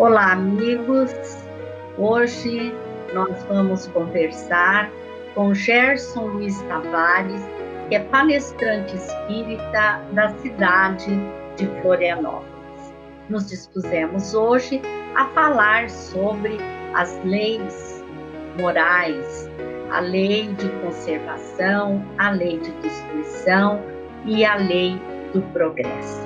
Olá, amigos. Hoje nós vamos conversar com Gerson Luiz Tavares, que é palestrante espírita da cidade de Florianópolis. Nos dispusemos hoje a falar sobre as leis morais, a lei de conservação, a lei de destruição e a lei do progresso.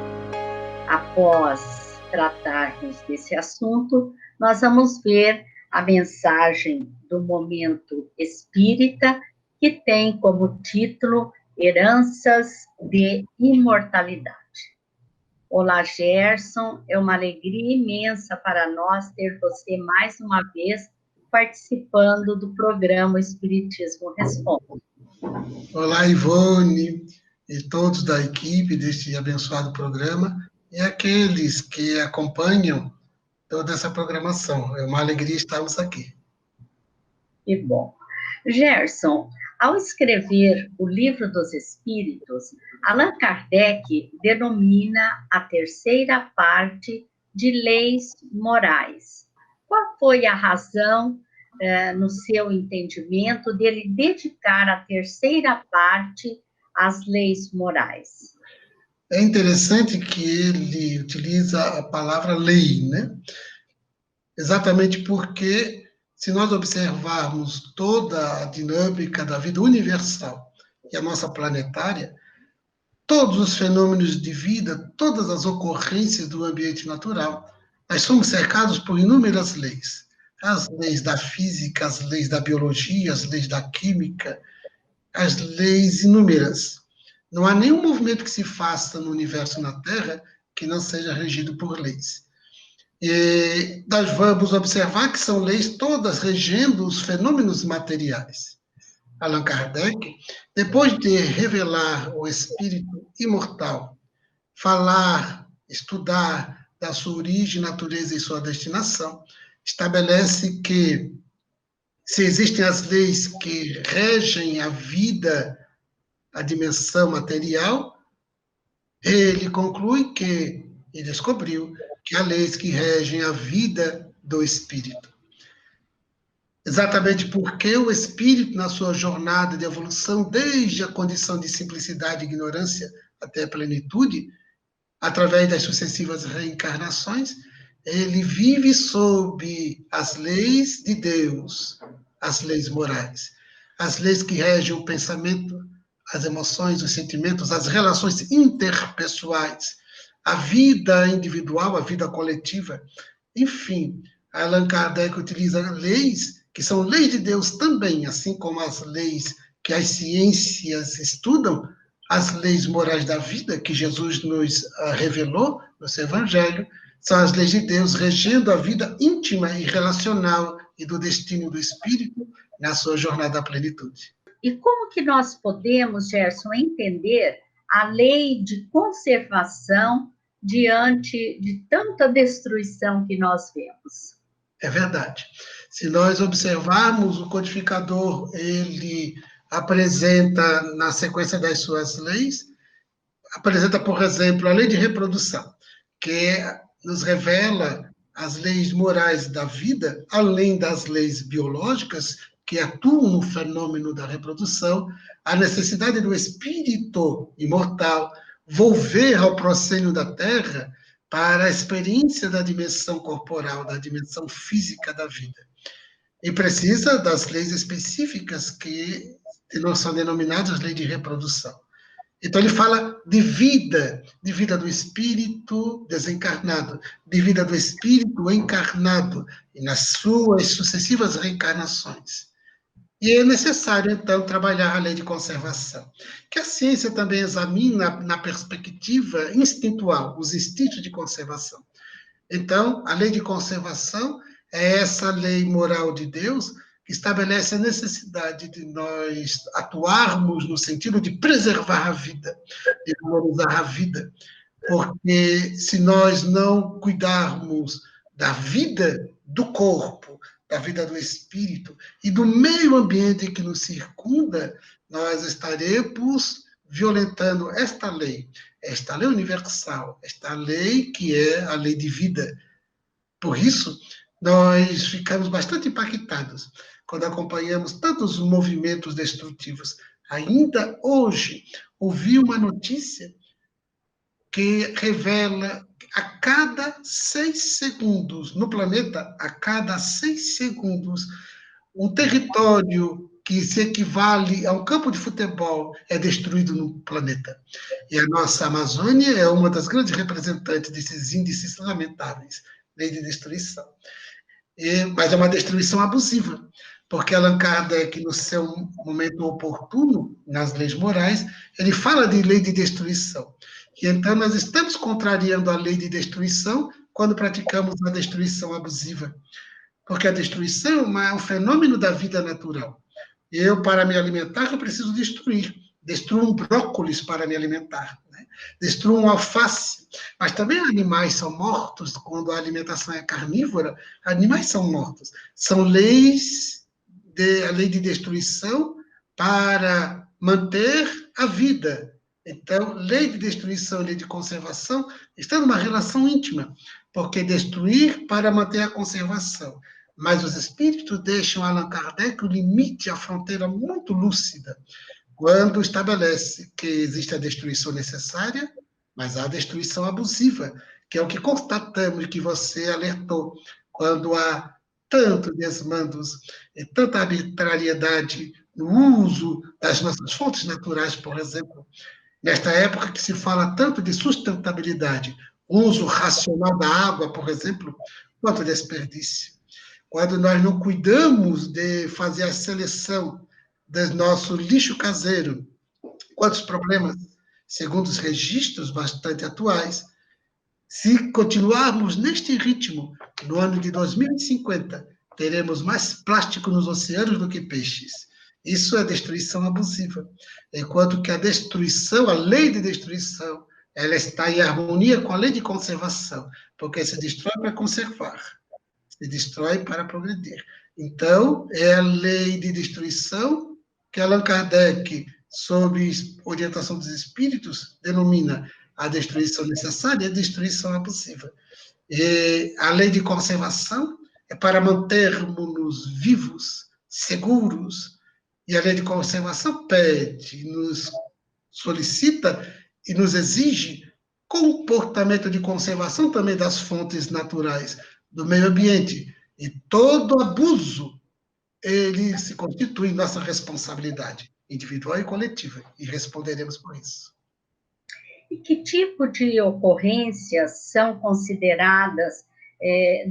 Após tratarmos desse assunto, nós vamos ver a mensagem do Momento Espírita, que tem como título Heranças de Imortalidade. Olá, Gerson, é uma alegria imensa para nós ter você mais uma vez participando do programa Espiritismo Responde. Olá, Ivone e todos da equipe deste abençoado programa e aqueles que acompanham toda essa programação. É uma alegria estarmos aqui. Que bom. Gerson, ao escrever o Livro dos Espíritos, Allan Kardec denomina a terceira parte de leis morais. Qual foi a razão, no seu entendimento, dele dedicar a terceira parte às leis morais? É interessante que ele utiliza a palavra lei, né? Exatamente porque, se nós observarmos toda a dinâmica da vida universal e a nossa planetária, todos os fenômenos de vida, todas as ocorrências do ambiente natural, nós somos cercados por inúmeras leis. As leis da física, as leis da biologia, as leis da química, as leis inúmeras. Não há nenhum movimento que se faça no universo, na Terra, que não seja regido por leis. E nós vamos observar que são leis todas regendo os fenômenos materiais. Allan Kardec, depois de revelar o espírito imortal, falar, estudar da sua origem, natureza e sua destinação, estabelece que se existem as leis que regem a vida, a dimensão material, ele conclui que, e descobriu, que há leis que regem a vida do espírito. Exatamente porque o espírito, na sua jornada de evolução, desde a condição de simplicidade e ignorância até a plenitude, através das sucessivas reencarnações, ele vive sob as leis de Deus, as leis morais, as leis que regem o pensamento, as emoções, os sentimentos, as relações interpessoais, a vida individual, a vida coletiva. Enfim, Allan Kardec utiliza leis que são leis de Deus também, assim como as leis que as ciências estudam, as leis morais da vida que Jesus nos revelou no seu Evangelho, são as leis de Deus regendo a vida íntima e relacional e do destino do espírito na sua jornada à plenitude. E como que nós podemos, Gerson, entender a lei de conservação diante de tanta destruição que nós vemos? É verdade. Se nós observarmos o codificador, ele apresenta, na sequência das suas leis, apresenta, por exemplo, a lei de reprodução, que nos revela as leis morais da vida, além das leis biológicas, que atuam no fenômeno da reprodução, a necessidade do espírito imortal volver ao proscênio da Terra para a experiência da dimensão corporal, da dimensão física da vida. E precisa das leis específicas que não são denominadas leis de reprodução. Então ele fala de vida do espírito desencarnado, de vida do espírito encarnado, e nas suas sucessivas reencarnações. E é necessário, então, trabalhar a lei de conservação, que a ciência também examina na perspectiva instintual, os instintos de conservação. Então, a lei de conservação é essa lei moral de Deus que estabelece a necessidade de nós atuarmos no sentido de preservar a vida, de valorizar a vida, porque se nós não cuidarmos da vida do corpo, da vida do espírito e do meio ambiente que nos circunda, nós estaremos violentando esta lei universal, esta lei que é a lei de vida, Por isso, nós ficamos bastante impactados quando acompanhamos tantos movimentos destrutivos. Ainda hoje, ouvi uma notícia que revela a cada 6 segundos, no planeta, a cada 6 segundos, um território que se equivale a um campo de futebol é destruído no planeta. E a nossa Amazônia é uma das grandes representantes desses índices lamentáveis, lei de destruição. Mas é uma destruição abusiva, porque Allan Kardec, no seu momento oportuno, nas leis morais, ele fala de lei de destruição. E então nós estamos contrariando a lei de destruição quando praticamos a destruição abusiva, porque a destruição é um fenômeno da vida natural. Eu, para me alimentar, eu preciso destruir. Destruo um brócolis para me alimentar, né? Destruo um alface. Mas também animais são mortos quando a alimentação é carnívora. Animais são mortos. São leis, a lei de destruição para manter a vida. Então, lei de destruição e lei de conservação estão numa relação íntima, porque destruir para manter a conservação. Mas os espíritos deixam a Allan Kardec o limite, a fronteira muito lúcida, quando estabelece que existe a destruição necessária, mas há a destruição abusiva, que é o que constatamos que você alertou, quando há tanto desmandos e tanta arbitrariedade no uso das nossas fontes naturais, por exemplo, nesta época que se fala tanto de sustentabilidade, uso racional da água, por exemplo, quanto desperdício. Quando nós não cuidamos de fazer a seleção do nosso lixo caseiro, quantos problemas, segundo os registros bastante atuais, se continuarmos neste ritmo, no ano de 2050, teremos mais plástico nos oceanos do que peixes. Isso é destruição abusiva. Enquanto que a destruição, a lei de destruição, ela está em harmonia com a lei de conservação, porque se destrói para conservar, se destrói para progredir. Então, é a lei de destruição que Allan Kardec, sob orientação dos espíritos, denomina a destruição necessária e a destruição abusiva. E a lei de conservação é para mantermos-nos vivos, seguros, e a lei de conservação pede, nos solicita e nos exige comportamento de conservação também das fontes naturais, do meio ambiente. E todo abuso, ele se constitui nossa responsabilidade individual e coletiva, e responderemos por isso. E que tipo de ocorrências são consideradas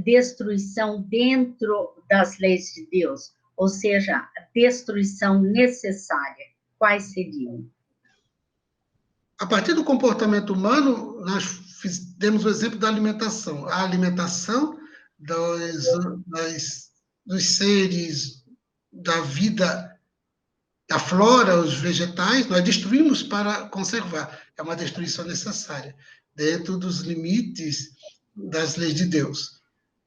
destruição dentro das leis de Deus? Ou seja, destruição necessária. Quais seriam? A partir do comportamento humano, nós demos o exemplo da alimentação. A alimentação dos seres da vida, a flora, os vegetais, nós destruímos para conservar. É uma destruição necessária, dentro dos limites das leis de Deus.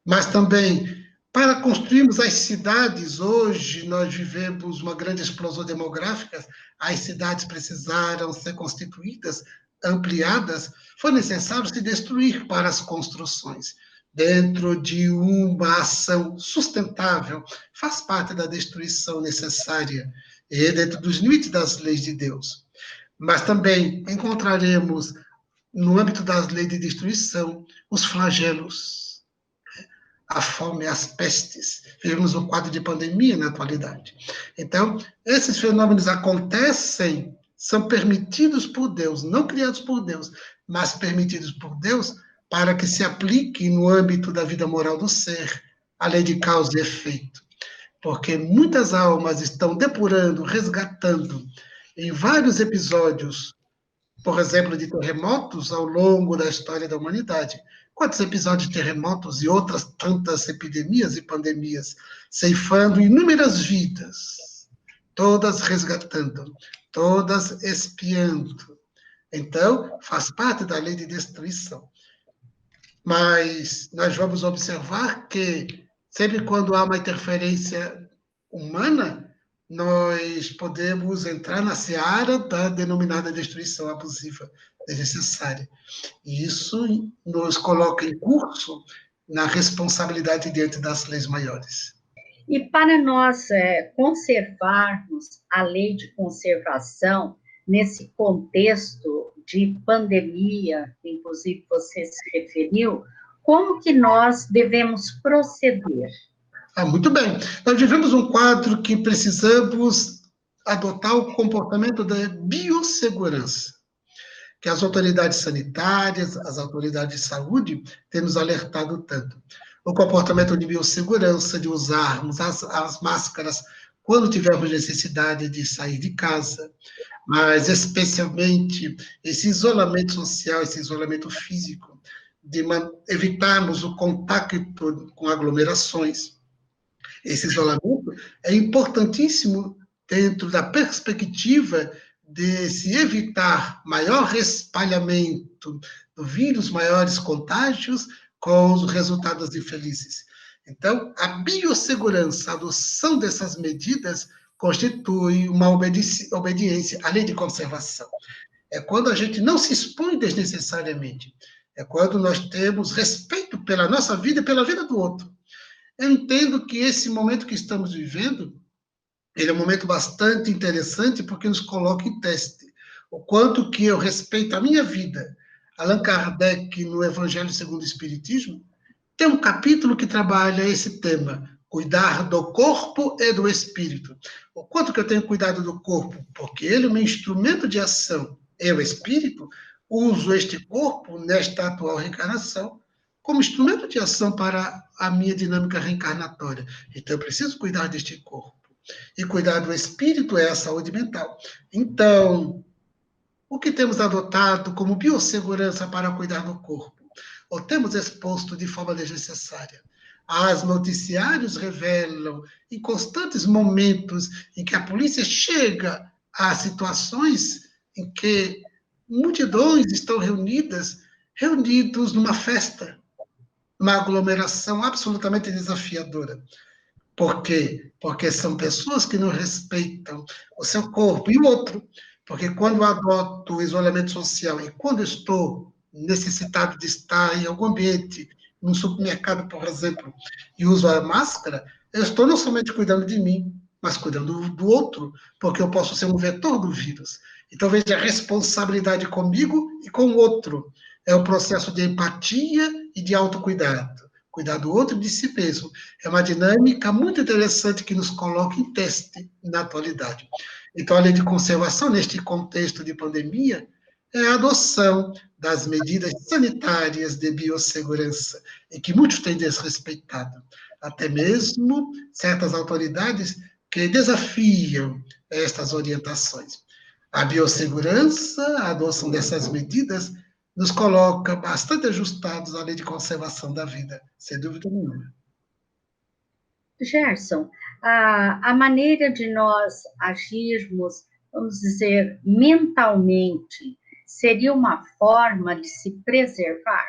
Mas também, para construirmos as cidades, hoje nós vivemos uma grande explosão demográfica, as cidades precisaram ser constituídas, ampliadas, foi necessário se destruir para as construções. Dentro de uma ação sustentável, faz parte da destruição necessária, e dentro dos limites das leis de Deus. Mas também encontraremos, no âmbito das leis de destruição, os flagelos, a fome, as pestes. Vivemos um quadro de pandemia na atualidade. Então, esses fenômenos acontecem, são permitidos por Deus, não criados por Deus, mas permitidos por Deus, para que se aplique no âmbito da vida moral do ser a lei de causa e efeito. Porque muitas almas estão depurando, resgatando, em vários episódios, por exemplo, de terremotos ao longo da história da humanidade. Quantos episódios de terremotos e outras tantas epidemias e pandemias, ceifando inúmeras vidas, todas resgatando, todas expiando. Então, faz parte da lei de destruição. Mas nós vamos observar que, sempre quando há uma interferência humana, nós podemos entrar na seara da denominada destruição abusiva desnecessária. E isso nos coloca em curso na responsabilidade diante das leis maiores. E para nós conservarmos a lei de conservação nesse contexto de pandemia, que inclusive você se referiu, como que nós devemos proceder? Muito bem. Nós vivemos um quadro que precisamos adotar o comportamento da biossegurança, que as autoridades sanitárias, as autoridades de saúde têm nos alertado tanto. O comportamento de biossegurança, de usarmos as máscaras quando tivermos necessidade de sair de casa, mas especialmente esse isolamento social, esse isolamento físico, de evitarmos o contato com aglomerações. Esse isolamento é importantíssimo dentro da perspectiva de se evitar maior espalhamento do vírus, maiores contágios, com os resultados infelizes. Então, a biossegurança, a adoção dessas medidas, constitui uma obediência à lei de conservação. É quando a gente não se expõe desnecessariamente. É quando nós temos respeito pela nossa vida e pela vida do outro. Eu entendo que esse momento que estamos vivendo, ele é um momento bastante interessante porque nos coloca em teste. O quanto que eu respeito a minha vida. Allan Kardec, no Evangelho segundo o Espiritismo, tem um capítulo que trabalha esse tema, cuidar do corpo e do espírito. O quanto que eu tenho cuidado do corpo, porque ele é um instrumento de ação. Eu, espírito, uso este corpo, nesta atual reencarnação, como instrumento de ação para a minha dinâmica reencarnatória. Então, eu preciso cuidar deste corpo. E cuidar do espírito é a saúde mental. Então, o que temos adotado como biossegurança para cuidar do corpo? Ou temos exposto de forma desnecessária? Os noticiários revelam, em constantes momentos em que a polícia chega a situações em que multidões estão reunidos numa festa, uma aglomeração absolutamente desafiadora. Por quê? Porque são pessoas que não respeitam o seu corpo e o outro. Porque quando eu adoto o isolamento social e quando eu estou necessitado de estar em algum ambiente, num supermercado, por exemplo, e uso a máscara, eu estou não somente cuidando de mim, mas cuidando do outro, porque eu posso ser um vetor do vírus. Então, veja a responsabilidade comigo e com o outro. É o processo de empatia e de autocuidado. Cuidar do outro e de si mesmo. É uma dinâmica muito interessante que nos coloca em teste na atualidade. Então, a lei de conservação, neste contexto de pandemia, é a adoção das medidas sanitárias de biossegurança, e que muitos têm desrespeitado. Até mesmo certas autoridades que desafiam estas orientações. A biossegurança, a adoção dessas medidas, nos coloca bastante ajustados à lei de conservação da vida, sem dúvida nenhuma. Gerson, a maneira de nós agirmos, vamos dizer, mentalmente, seria uma forma de se preservar?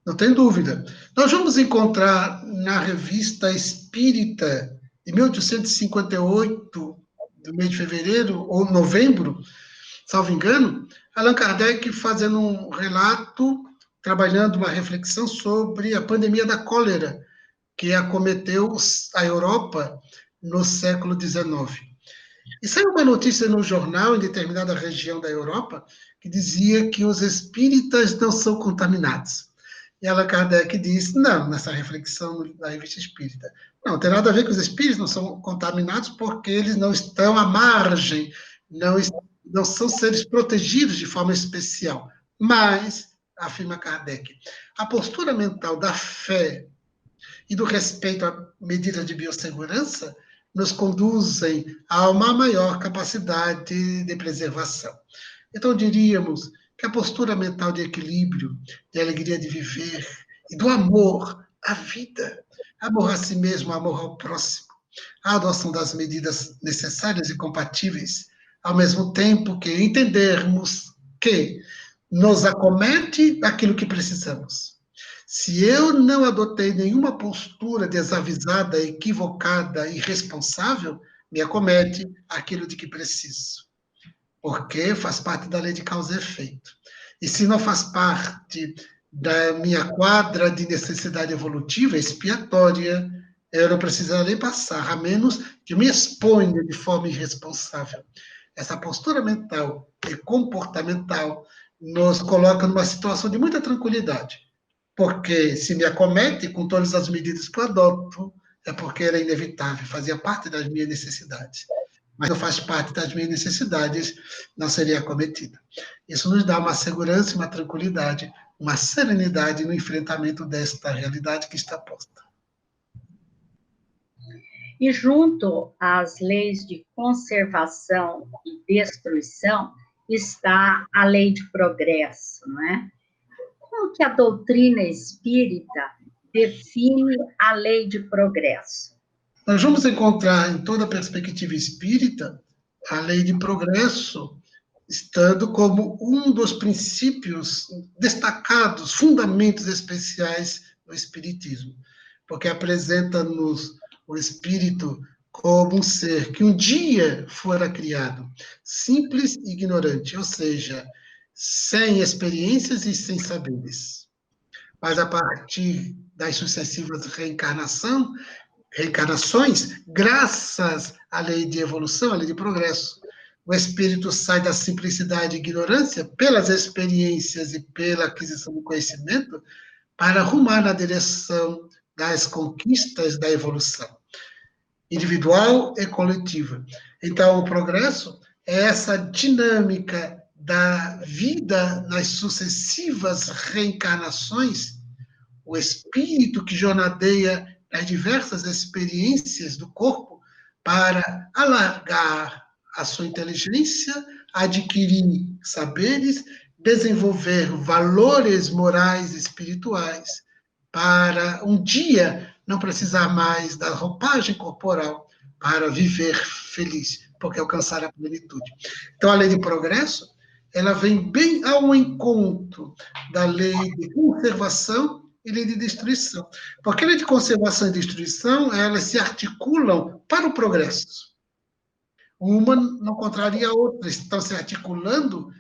Não tem dúvida. Nós vamos encontrar na Revista Espírita, de 1858, do mês de fevereiro ou novembro, salvo engano, Allan Kardec fazendo um relato, trabalhando uma reflexão sobre a pandemia da cólera, que acometeu a Europa no século XIX. E saiu uma notícia no jornal, em determinada região da Europa, que dizia que os espíritas não são contaminados. E Allan Kardec disse, não, nessa reflexão da Revista Espírita, não tem nada a ver que os espíritos não são contaminados porque eles não estão à margem, não são seres protegidos de forma especial. Mas, afirma Kardec, a postura mental da fé e do respeito à medida de biossegurança nos conduzem a uma maior capacidade de preservação. Então, diríamos que a postura mental de equilíbrio, de alegria de viver e do amor à vida, amor a si mesmo, amor ao próximo, a adoção das medidas necessárias e compatíveis, ao mesmo tempo que entendermos que nos acomete aquilo que precisamos. Se eu não adotei nenhuma postura desavisada, equivocada, irresponsável, me acomete aquilo de que preciso. Porque faz parte da lei de causa e efeito. E se não faz parte da minha quadra de necessidade evolutiva expiatória, eu não precisaria nem passar, a menos que me exponha de forma irresponsável. Essa postura mental e comportamental nos coloca numa situação de muita tranquilidade, porque se me acomete com todas as medidas que eu adoto, é porque era inevitável, fazia parte das minhas necessidades. Mas não faz parte das minhas necessidades, não seria acometida. Isso nos dá uma segurança, uma tranquilidade, uma serenidade no enfrentamento desta realidade que está posta. E junto às leis de conservação e destruição está a lei de progresso, não é? Como que a doutrina espírita define a lei de progresso? Nós vamos encontrar em toda a perspectiva espírita a lei de progresso estando como um dos princípios destacados, fundamentos especiais do espiritismo, porque apresenta-nos o espírito como um ser que um dia fora criado, simples e ignorante, ou seja, sem experiências e sem saberes. Mas a partir das sucessivas reencarnações, graças à lei de evolução, à lei de progresso, o espírito sai da simplicidade e ignorância pelas experiências e pela aquisição do conhecimento para arrumar na direção das conquistas da evolução individual e coletiva. Então, o progresso é essa dinâmica da vida nas sucessivas reencarnações, o espírito que jornadeia as diversas experiências do corpo para alargar a sua inteligência, adquirir saberes, desenvolver valores morais e espirituais, para um dia não precisar mais da roupagem corporal para viver feliz, porque alcançar a plenitude. Então, a lei de progresso, ela vem bem ao encontro da lei de conservação e lei de destruição. Porque a lei de conservação e destruição, elas se articulam para o progresso. Uma não contraria a outra, estão se articulando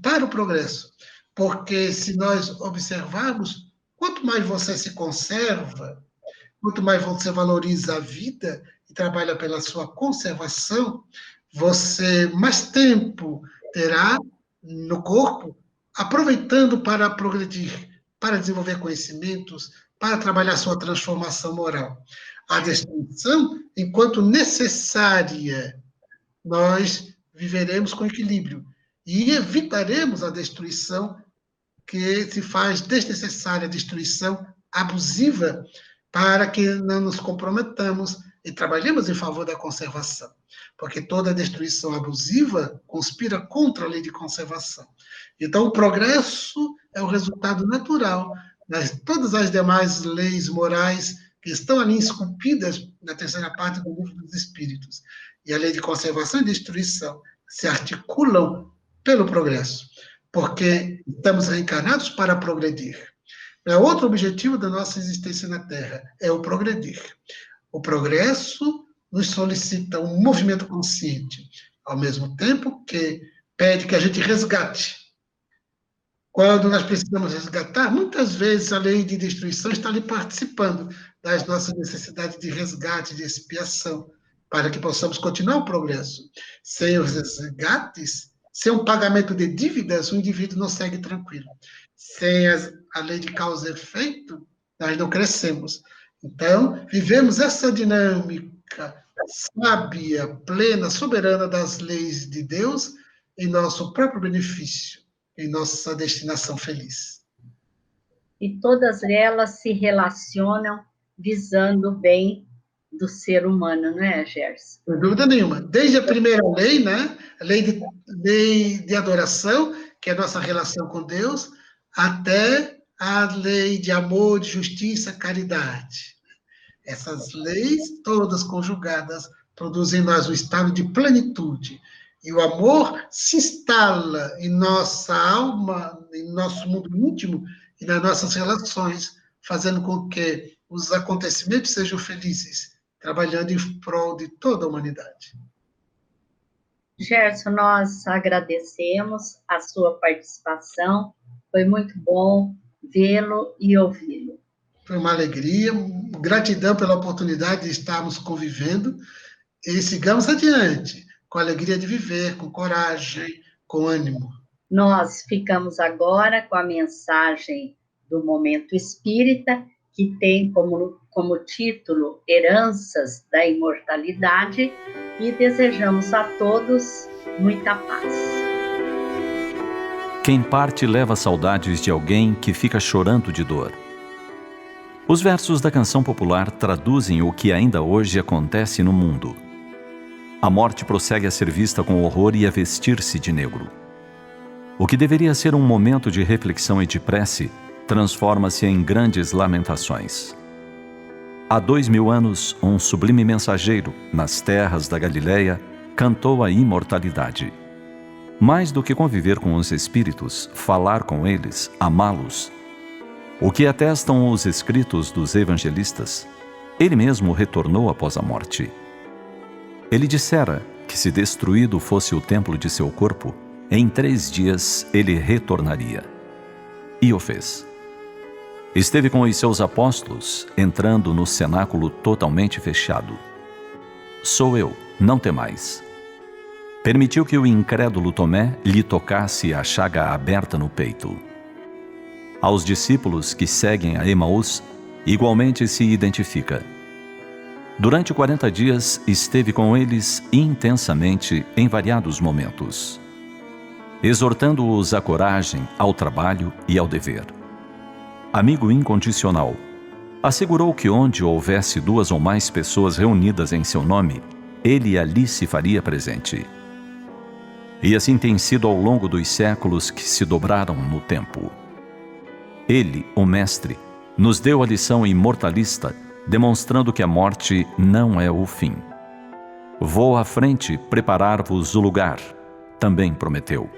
para o progresso. Porque se nós observarmos, quanto mais você se conserva, quanto mais você valoriza a vida e trabalha pela sua conservação, você mais tempo terá no corpo, aproveitando para progredir, para desenvolver conhecimentos, para trabalhar sua transformação moral. A destruição, enquanto necessária, nós viveremos com equilíbrio e evitaremos a destruição que se faz desnecessária, a destruição abusiva, para que não nos comprometamos e trabalhemos em favor da conservação. Porque toda destruição abusiva conspira contra a lei de conservação. Então, o progresso é o resultado natural das todas as demais leis morais que estão ali esculpidas na terceira parte do livro dos Espíritos. E a lei de conservação e destruição se articulam pelo progresso, porque estamos reencarnados para progredir. É outro objetivo da nossa existência na Terra, é o progredir. O progresso nos solicita um movimento consciente, ao mesmo tempo que pede que a gente resgate. Quando nós precisamos resgatar, muitas vezes a lei de destruição está ali participando das nossas necessidades de resgate, de expiação, para que possamos continuar o progresso. Sem os resgates, sem um pagamento de dívidas, o indivíduo não segue tranquilo. Sem a lei de causa e efeito, nós não crescemos. Então, vivemos essa dinâmica sábia, plena, soberana das leis de Deus em nosso próprio benefício, em nossa destinação feliz. E todas elas se relacionam visando o bem do ser humano, não é, Gerson? Sem dúvida nenhuma. Desde a primeira lei, né? A lei de adoração, que é a nossa relação com Deus, até a lei de amor, de justiça, caridade. Essas leis, todas conjugadas, produzem em nós um estado de plenitude. E o amor se instala em nossa alma, em nosso mundo íntimo e nas nossas relações, fazendo com que os acontecimentos sejam felizes, trabalhando em prol de toda a humanidade. Gerson, nós agradecemos a sua participação, foi muito bom vê-lo e ouvi-lo. Foi uma alegria, gratidão pela oportunidade de estarmos convivendo e sigamos adiante, com a alegria de viver, com coragem, com ânimo. Nós ficamos agora com a mensagem do Momento Espírita, que tem como título Heranças da Imortalidade, e desejamos a todos muita paz. Quem parte leva saudades de alguém que fica chorando de dor. Os versos da canção popular traduzem o que ainda hoje acontece no mundo. A morte prossegue a ser vista com horror e a vestir-se de negro. O que deveria ser um momento de reflexão e de prece transforma-se em grandes lamentações. Há 2000 anos, um sublime mensageiro, nas terras da Galileia, cantou a imortalidade. Mais do que conviver com os espíritos, falar com eles, amá-los, o que atestam os escritos dos evangelistas, ele mesmo retornou após a morte. Ele dissera que se destruído fosse o templo de seu corpo, em 3 dias ele retornaria. E o fez. Esteve com os seus apóstolos, entrando no cenáculo totalmente fechado. Sou eu, não temais. Permitiu que o incrédulo Tomé lhe tocasse a chaga aberta no peito. Aos discípulos que seguem a Emaús, igualmente se identifica. Durante 40 dias esteve com eles intensamente em variados momentos, exortando-os à coragem, ao trabalho e ao dever. Amigo incondicional, assegurou que onde houvesse 2 ou mais pessoas reunidas em seu nome, ele ali se faria presente. E assim tem sido ao longo dos séculos que se dobraram no tempo. Ele, o Mestre, nos deu a lição imortalista, demonstrando que a morte não é o fim. Vou à frente preparar-vos o lugar, também prometeu.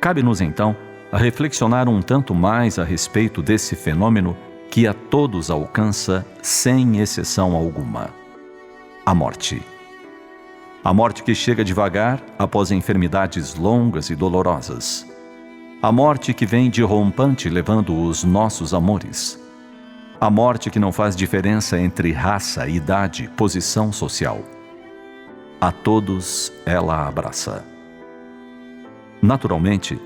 Cabe-nos, então, a reflexionar um tanto mais a respeito desse fenômeno que a todos alcança sem exceção alguma. A morte. A morte que chega devagar após enfermidades longas e dolorosas. A morte que vem de rompante levando os nossos amores. A morte que não faz diferença entre raça, idade, posição social. A todos ela abraça. Naturalmente,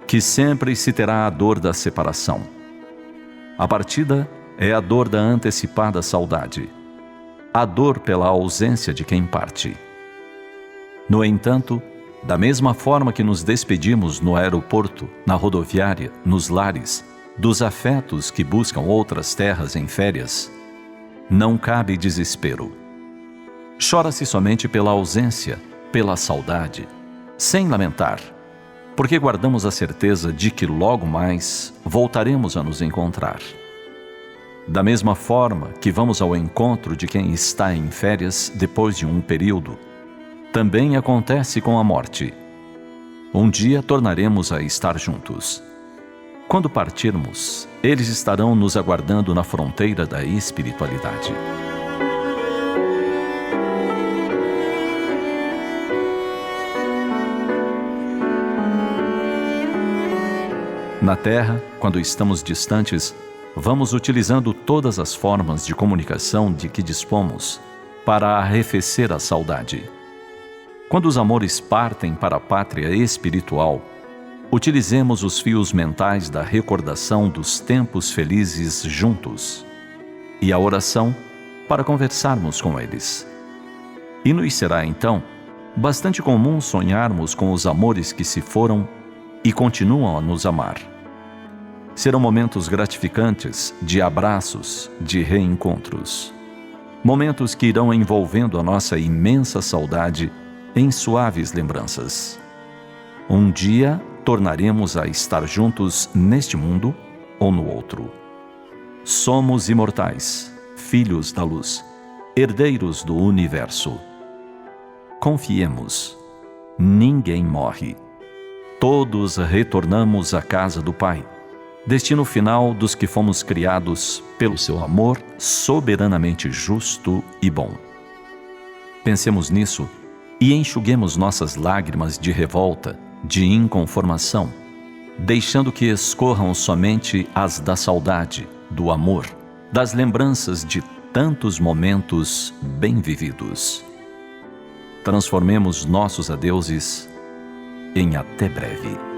que sempre se terá a dor da separação. A partida é a dor da antecipada saudade. A dor pela ausência de quem parte. No entanto, da mesma forma que nos despedimos no aeroporto, na rodoviária, nos lares, dos afetos que buscam outras terras em férias, não cabe desespero. Chora-se somente pela ausência, pela saudade, sem lamentar, porque guardamos a certeza de que logo mais voltaremos a nos encontrar. Da mesma forma que vamos ao encontro de quem está em férias depois de um período, também acontece com a morte. Um dia tornaremos a estar juntos. Quando partirmos, eles estarão nos aguardando na fronteira da espiritualidade. Na Terra, quando estamos distantes, vamos utilizando todas as formas de comunicação de que dispomos para arrefecer a saudade. Quando os amores partem para a pátria espiritual, utilizemos os fios mentais da recordação dos tempos felizes juntos e a oração para conversarmos com eles. E nos será, então, bastante comum sonharmos com os amores que se foram e continuam a nos amar. Serão momentos gratificantes de abraços, de reencontros. Momentos que irão envolvendo a nossa imensa saudade em suaves lembranças. Um dia tornaremos a estar juntos neste mundo ou no outro. Somos imortais, filhos da luz, herdeiros do universo. Confiemos, ninguém morre. Todos retornamos à casa do Pai, destino final dos que fomos criados pelo seu amor soberanamente justo e bom. Pensemos nisso e enxuguemos nossas lágrimas de revolta, de inconformação, deixando que escorram somente as da saudade, do amor, das lembranças de tantos momentos bem vividos. Transformemos nossos adeuses em até breve.